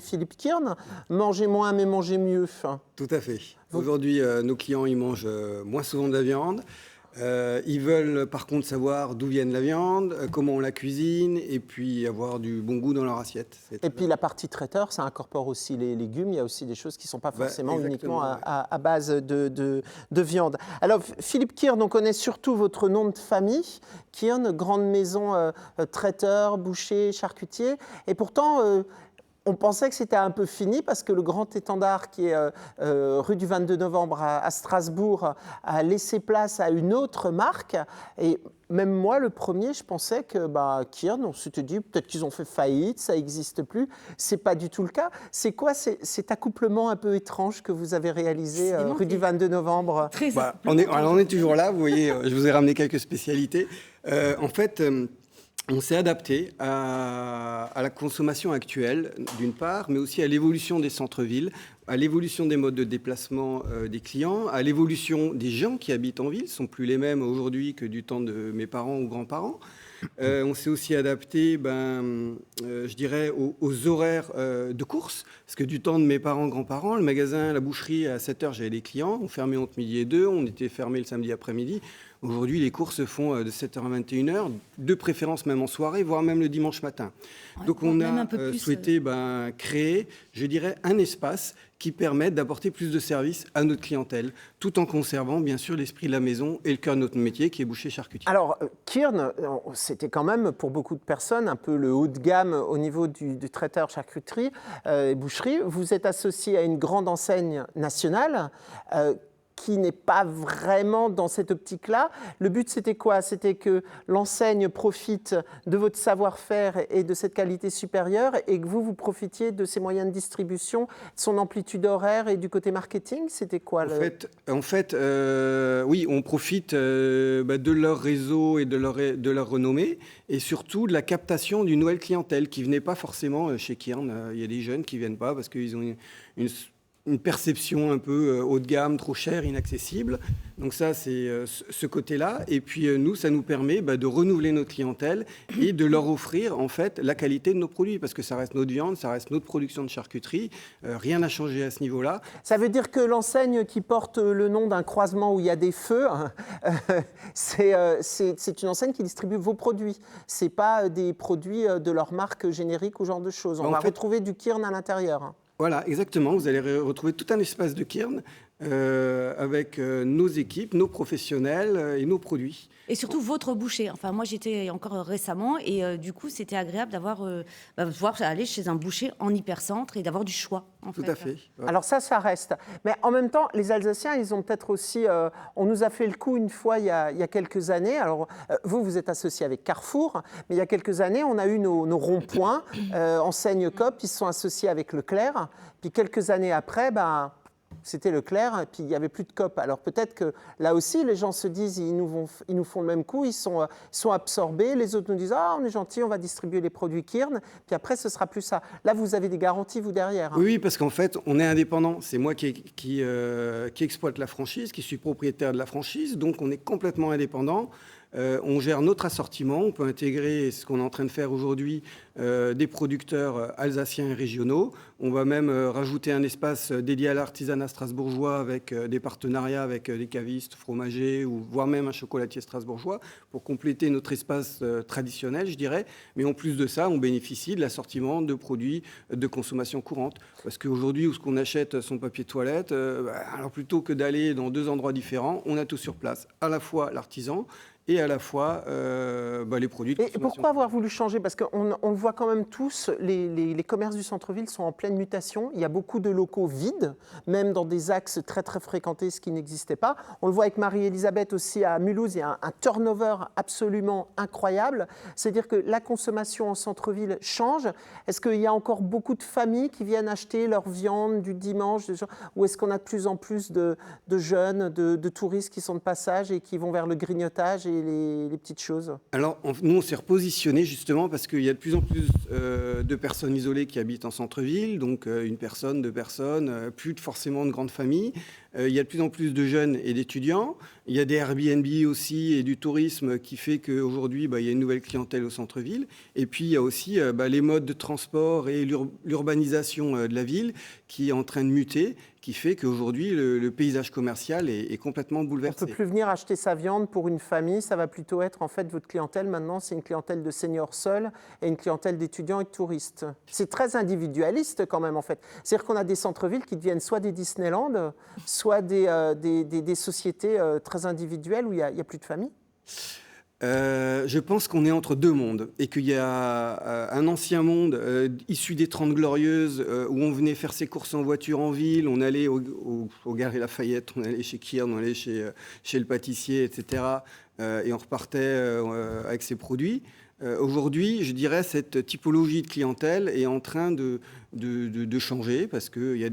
Philippe Kearn, manger moins mais manger mieux. Tout à fait. Aujourd'hui, nos clients, ils mangent moins souvent de la viande. Ils veulent par contre savoir d'où vient la viande, comment on la cuisine, et puis avoir du bon goût dans leur assiette. Et puis la partie traiteur, ça incorpore aussi les légumes. Il y a aussi des choses qui ne sont pas forcément uniquement à base de viande. Alors Philippe Kearn, on connaît surtout votre nom de famille. Kearn, grande maison traiteur, boucher, charcutier. Et pourtant... on pensait que c'était un peu fini parce que le grand étendard qui est rue du 22 novembre à Strasbourg a laissé place à une autre marque. Et même moi, le premier, je pensais que Kearn, on s'était dit peut-être qu'ils ont fait faillite, ça n'existe plus. Ce n'est pas du tout le cas. C'est quoi cet accouplement un peu étrange que vous avez réalisé rue du 22 novembre? On est toujours là, vous voyez, je vous ai ramené quelques spécialités. En fait... on s'est adapté à la consommation actuelle, d'une part, mais aussi à l'évolution des centres-villes, à l'évolution des modes de déplacement des clients, à l'évolution des gens qui habitent en ville. Ce ne sont plus les mêmes aujourd'hui que du temps de mes parents ou grands-parents. On s'est aussi adapté, je dirais, aux horaires de course. Parce que du temps de mes parents, grands-parents, le magasin, la boucherie, à 7h, j'avais les clients. On fermait entre midi et 2, on était fermé le samedi après-midi. Aujourd'hui, les courses se font de 7h à 21h, de préférence même en soirée, voire même le dimanche matin. Ouais, donc on a souhaité créer, je dirais, un espace qui permette d'apporter plus de services à notre clientèle, tout en conservant bien sûr l'esprit de la maison et le cœur de notre métier qui est boucher-charcutier. Alors Kearn, c'était quand même pour beaucoup de personnes un peu le haut de gamme au niveau du traiteur charcuterie et boucherie. Vous êtes associé à une grande enseigne nationale qui n'est pas vraiment dans cette optique-là. Le but, c'était quoi? C'était que l'enseigne profite de votre savoir-faire et de cette qualité supérieure et que vous profitiez de ses moyens de distribution, de son amplitude horaire et du côté marketing. C'était quoi? En fait, oui, on profite de leur réseau et de leur renommée et surtout de la captation d'une nouvelle clientèle qui ne venait pas forcément chez Kearn. Il y a des jeunes qui ne viennent pas parce qu'ils ont une perception un peu haut de gamme, trop chère, inaccessible. Donc ça, c'est ce côté-là. Et puis nous, ça nous permet de renouveler notre clientèle et de leur offrir en fait la qualité de nos produits, parce que ça reste notre viande, ça reste notre production de charcuterie. Rien n'a changé à ce niveau-là. Ça veut dire que l'enseigne qui porte le nom d'un croisement où il y a des feux, c'est une enseigne qui distribue vos produits. C'est pas des produits de leur marque générique ou genre de choses. On va retrouver du Kearn à l'intérieur. Voilà, exactement. Vous allez retrouver tout un espace de Kearn avec nos équipes, nos professionnels et nos produits. Et surtout votre boucher. Enfin, moi, j'étais encore récemment et du coup, c'était agréable d'avoir pouvoir aller chez un boucher en hypercentre et d'avoir du choix. Tout à fait. Ouais. Alors ça reste. Mais en même temps, les Alsaciens, ils ont peut-être aussi... on nous a fait le coup une fois il y a quelques années. Alors, vous êtes associé avec Carrefour, mais il y a quelques années, on a eu nos ronds-points, enseigne Coop, ils se sont associés avec Leclerc. Puis quelques années après, c'était Leclerc, et puis il n'y avait plus de Coop. Alors peut-être que là aussi, les gens se disent, ils nous font le même coup, ils sont absorbés, les autres nous disent, ah, on est gentil, on va distribuer les produits Kearn, puis après, ce sera plus ça. Là, vous avez des garanties, vous, derrière. Oui, parce qu'en fait, on est indépendant. C'est moi qui exploite la franchise, qui suis propriétaire de la franchise, donc on est complètement indépendant. On gère notre assortiment, on peut intégrer ce qu'on est en train de faire aujourd'hui, des producteurs alsaciens et régionaux. On va même rajouter un espace dédié à l'artisanat strasbourgeois avec des partenariats avec des cavistes, fromagers, ou voire même un chocolatier strasbourgeois pour compléter notre espace traditionnel, je dirais. Mais en plus de ça, on bénéficie de l'assortiment de produits de consommation courante. Parce qu'aujourd'hui, où ce qu'on achète son papier de toilette, alors plutôt que d'aller dans 2 endroits différents, on a tout sur place. À la fois l'artisan et à la fois les produits de consommation. Et pourquoi avoir voulu changer? Parce qu'on le voit quand même tous, les commerces du centre-ville sont en pleine mutation. Il y a beaucoup de locaux vides, même dans des axes très très fréquentés, ce qui n'existait pas. On le voit avec Marie-Elisabeth aussi à Mulhouse, il y a un turnover absolument incroyable. C'est-à-dire que la consommation en centre-ville change. Est-ce qu'il y a encore beaucoup de familles qui viennent acheter leur viande du dimanche, ou est-ce qu'on a de plus en plus de jeunes, de touristes qui sont de passage et qui vont vers le grignotage et les petites choses? Alors, nous, on s'est repositionné justement parce qu'il y a de plus en plus de personnes isolées qui habitent en centre-ville, donc une personne, deux personnes, plus forcément de grandes familles. Il y a de plus en plus de jeunes et d'étudiants. Il y a des Airbnb aussi et du tourisme qui fait qu'aujourd'hui, il y a une nouvelle clientèle au centre-ville. Et puis, il y a aussi les modes de transport et l'urbanisation de la ville qui est en train de muter, qui fait qu'aujourd'hui, le paysage commercial est complètement bouleversé. On ne peut plus venir acheter sa viande pour une famille, ça va plutôt être, en fait, votre clientèle maintenant, c'est une clientèle de seniors seuls et une clientèle d'étudiants et de touristes. C'est très individualiste quand même, en fait. C'est-à-dire qu'on a des centres-villes qui deviennent soit des Disneyland, soit des sociétés très individuelles où il n'y a plus de famille. Je pense qu'on est entre deux mondes et qu'il y a un ancien monde issu des 30 Glorieuses où on venait faire ses courses en voiture en ville, on allait au Galeries Lafayette, on allait chez Kiern, on allait chez le pâtissier, etc. Et on repartait avec ses produits. Aujourd'hui, je dirais, cette typologie de clientèle est en train de changer parce qu'il y a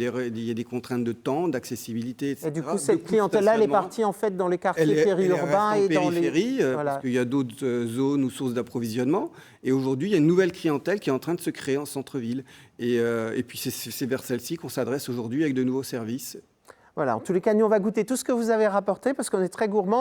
des contraintes de temps, d'accessibilité, etc. Et du coup, cette clientèle-là, elle est partie en fait dans les quartiers périurbains et dans les parce qu'il y a d'autres zones ou sources d'approvisionnement. Et aujourd'hui, il y a une nouvelle clientèle qui est en train de se créer en centre-ville. Et puis, c'est vers celle-ci qu'on s'adresse aujourd'hui avec de nouveaux services. Voilà, en tous les cas, nous, on va goûter tout ce que vous avez rapporté parce qu'on est très gourmands.